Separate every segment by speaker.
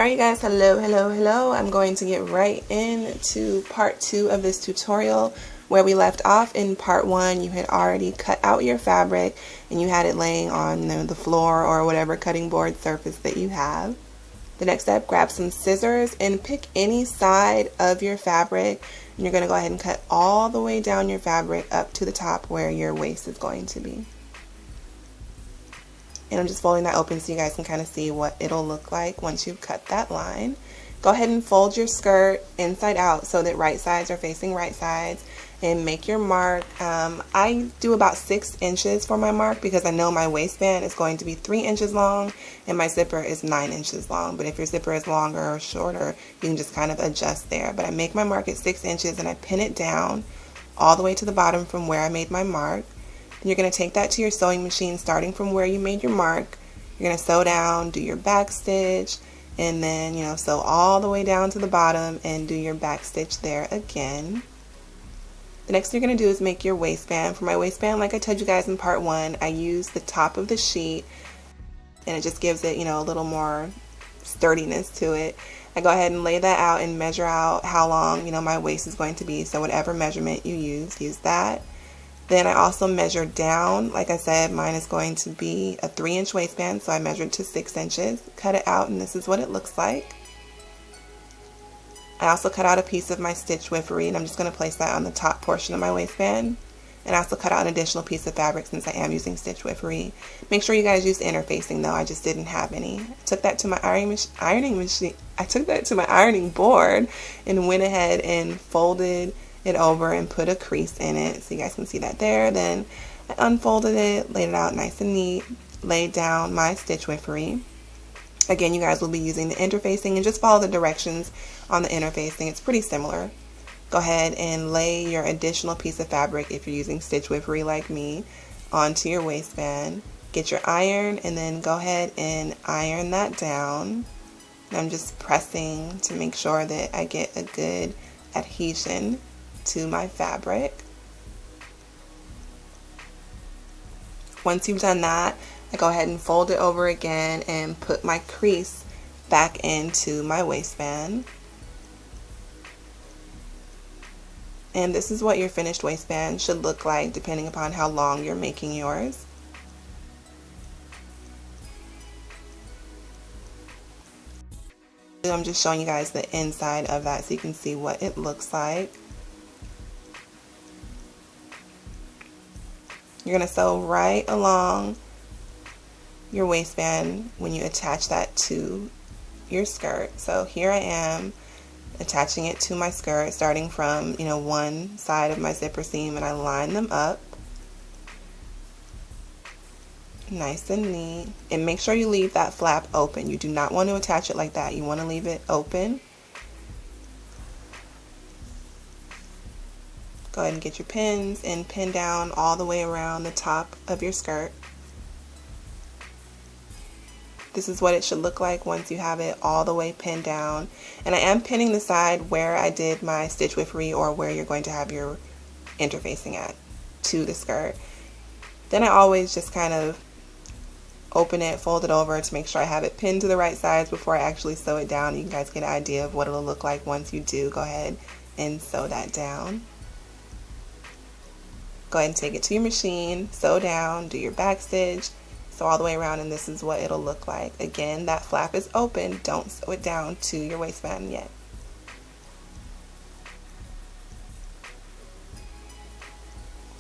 Speaker 1: Alright you guys, hello. I'm going to get right into part 2 of this tutorial. Where we left off in part 1, you had already cut out your fabric and you had it laying on the floor or whatever cutting board surface that you have. The next step, grab some scissors and pick any side of your fabric, and you're going to go ahead and cut all the way down your fabric up to the top where your waist is going to be. And I'm just folding that open so you guys can kind of see what it'll look like once you've cut that line. Go ahead and fold your skirt inside out so that right sides are facing right sides, and make your mark. I do about 6 inches for my mark because I know my waistband is going to be 3 inches long and my zipper is 9 inches long. But if your zipper is longer or shorter, you can just kind of adjust there. But I make my mark at 6 inches and I pin it down all the way to the bottom from where I made my mark. And you're going to take that to your sewing machine starting from where you made your mark. You're going to sew down, do your back stitch, and then, sew all the way down to the bottom and do your back stitch there again. The next thing you're going to do is make your waistband. For my waistband, like I told you guys in part 1, I use the top of the sheet and it just gives it, a little more sturdiness to it. I go ahead and lay that out and measure out how long, my waist is going to be. So whatever measurement you use that. Then I also measure down. Like I said, mine is going to be a 3-inch waistband, so I measured to 6 inches. Cut it out, and this is what it looks like. I also cut out a piece of my stitch width-free, and I'm just going to place that on the top portion of my waistband. And I also cut out an additional piece of fabric since I am using stitch width-free. Make sure you guys use interfacing though. I just didn't have any. I took that to my ironing machine. I took that to my ironing board and went ahead and folded it over and put a crease in it so you guys can see that there. Then I unfolded it, laid it out nice and neat, laid down my stitch width-free. Again, you guys will be using the interfacing and just follow the directions on the interfacing. It's pretty similar. Go ahead and lay your additional piece of fabric, if you're using stitch width-free like me, onto your waistband. Get your iron and then go ahead and iron that down. And I'm just pressing to make sure that I get a good adhesion to my fabric. Once you've done that, I go ahead and fold it over again and put my crease back into my waistband. And this is what your finished waistband should look like depending upon how long you're making yours. I'm just showing you guys the inside of that so you can see what it looks like. You're going to sew right along your waistband when you attach that to your skirt. So here I am attaching it to my skirt starting from, one side of my zipper seam, and I line them up nice and neat. And make sure you leave that flap open. You do not want to attach it like that. You want to leave it open. Go ahead and get your pins and pin down all the way around the top of your skirt. This is what it should look like once you have it all the way pinned down. And I am pinning the side where I did my stitch width-free or where you're going to have your interfacing at to the skirt. Then I always just kind of open it, fold it over to make sure I have it pinned to the right sides before I actually sew it down. You guys get an idea of what it'll look like once you do go ahead and sew that down. Go ahead and take it to your machine, sew down, do your back stitch, sew all the way around, and this is what it'll look like. Again, that flap is open. Don't sew it down to your waistband yet.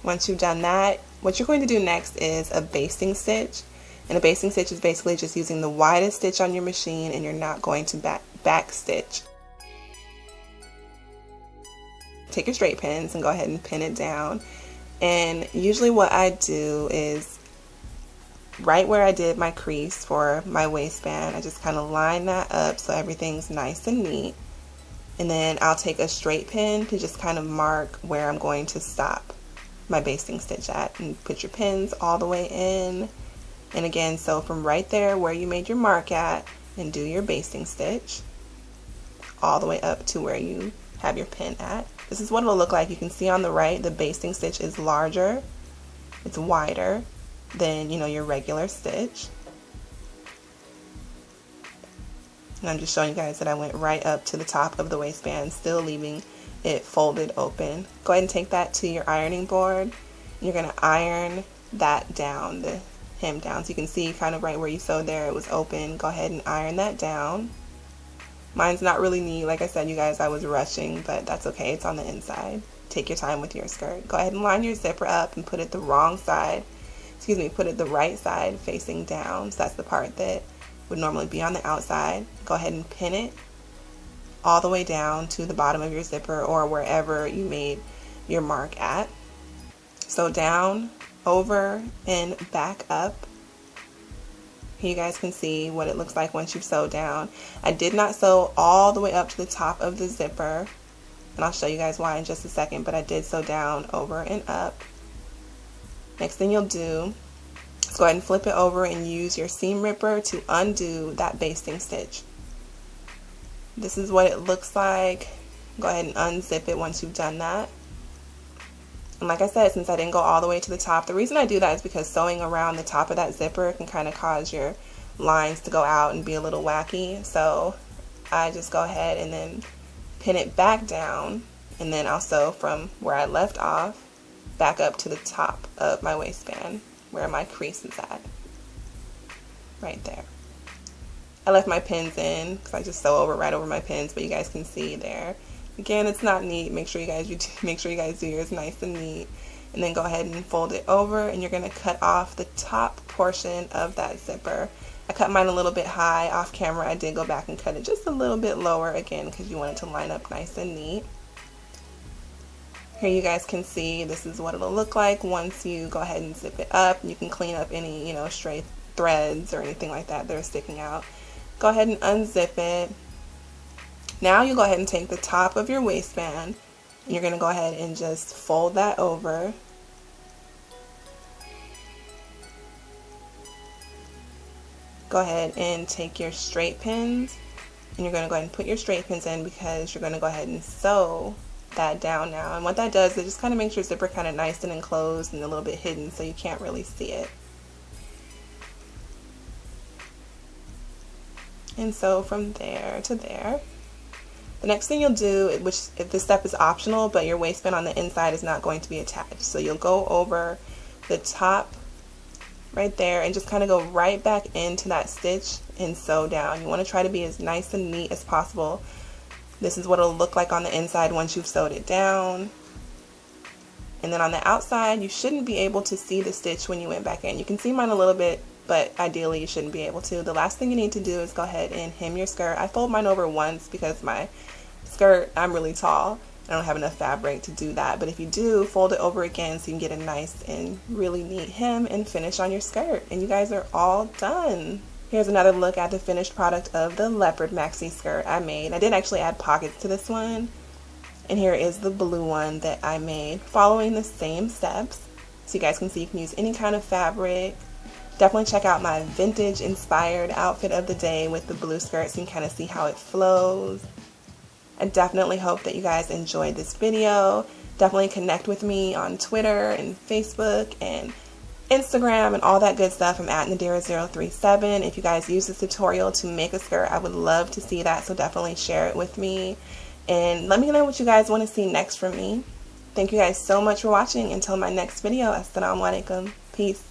Speaker 1: Once you've done that, what you're going to do next is a basting stitch. And a basting stitch is basically just using the widest stitch on your machine, and you're not going to back stitch. Take your straight pins and go ahead and pin it down. And usually what I do is right where I did my crease for my waistband, I just kind of line that up so everything's nice and neat. And then I'll take a straight pin to just kind of mark where I'm going to stop my basting stitch at, and put your pins all the way in. And again, so from right there where you made your mark at, and do your basting stitch all the way up to where you have your pin at. This is what it'll look like. You can see on the right, the basting stitch is larger, it's wider than, your regular stitch. And I'm just showing you guys that I went right up to the top of the waistband, still leaving it folded open. Go ahead and take that to your ironing board. You're going to iron that down, the hem down. So you can see kind of right where you sewed there, it was open. Go ahead and iron that down. Mine's not really neat. Like I said, you guys, I was rushing, but that's okay. It's on the inside. Take your time with your skirt. Go ahead and line your zipper up and put it the right side facing down. So that's the part that would normally be on the outside. Go ahead and pin it all the way down to the bottom of your zipper or wherever you made your mark at. So down, over, and back up. Here you guys can see what it looks like once you've sewed down. I did not sew all the way up to the top of the zipper, and I'll show you guys why in just a second, but I did sew down, over, and up. Next thing you'll do is go ahead and flip it over and use your seam ripper to undo that basting stitch. This is what it looks like. Go ahead and unzip it once you've done that. And like I said, since I didn't go all the way to the top, the reason I do that is because sewing around the top of that zipper can kind of cause your lines to go out and be a little wacky. So I just go ahead and then pin it back down, and then I'll sew from where I left off back up to the top of my waistband where my crease is at. Right there. I left my pins in because I just sew right over my pins, but you guys can see there. Again, it's not neat. Make sure you guys do yours nice and neat. And then go ahead and fold it over, and you're going to cut off the top portion of that zipper. I cut mine a little bit high off camera. I did go back and cut it just a little bit lower again because you want it to line up nice and neat. Here you guys can see this is what it'll look like once you go ahead and zip it up. You can clean up any, stray threads or anything like that are sticking out. Go ahead and unzip it. Now you go ahead and take the top of your waistband, and you're going to go ahead and just fold that over. Go ahead and take your straight pins, and you're going to go ahead and put your straight pins in because you're going to go ahead and sew that down now. And what that does is just kind of makes your zipper kind of nice and enclosed and a little bit hidden so you can't really see it. And so from there to there. The next thing you'll do, which if this step is optional, but your waistband on the inside is not going to be attached. So you'll go over the top right there and just kind of go right back into that stitch and sew down. You want to try to be as nice and neat as possible. This is what it'll look like on the inside once you've sewed it down. And then on the outside, you shouldn't be able to see the stitch when you went back in. You can see mine a little bit, but ideally you shouldn't be able to. The last thing you need to do is go ahead and hem your skirt. I fold mine over once because my skirt, I'm really tall. I don't have enough fabric to do that, but if you do, fold it over again so you can get a nice and really neat hem and finish on your skirt. And you guys are all done. Here's another look at the finished product of the leopard maxi skirt I made. I did actually add pockets to this one. And here is the blue one that I made following the same steps. So you guys can see you can use any kind of fabric. Definitely check out my vintage inspired outfit of the day with the blue skirt so you can kind of see how it flows. I definitely hope that you guys enjoyed this video. Definitely connect with me on Twitter and Facebook and Instagram and all that good stuff. I'm at Nadira037. If you guys use this tutorial to make a skirt, I would love to see that, so definitely share it with me. And let me know what you guys want to see next from me. Thank you guys so much for watching. Until my next video, Assalamu alaikum. Peace.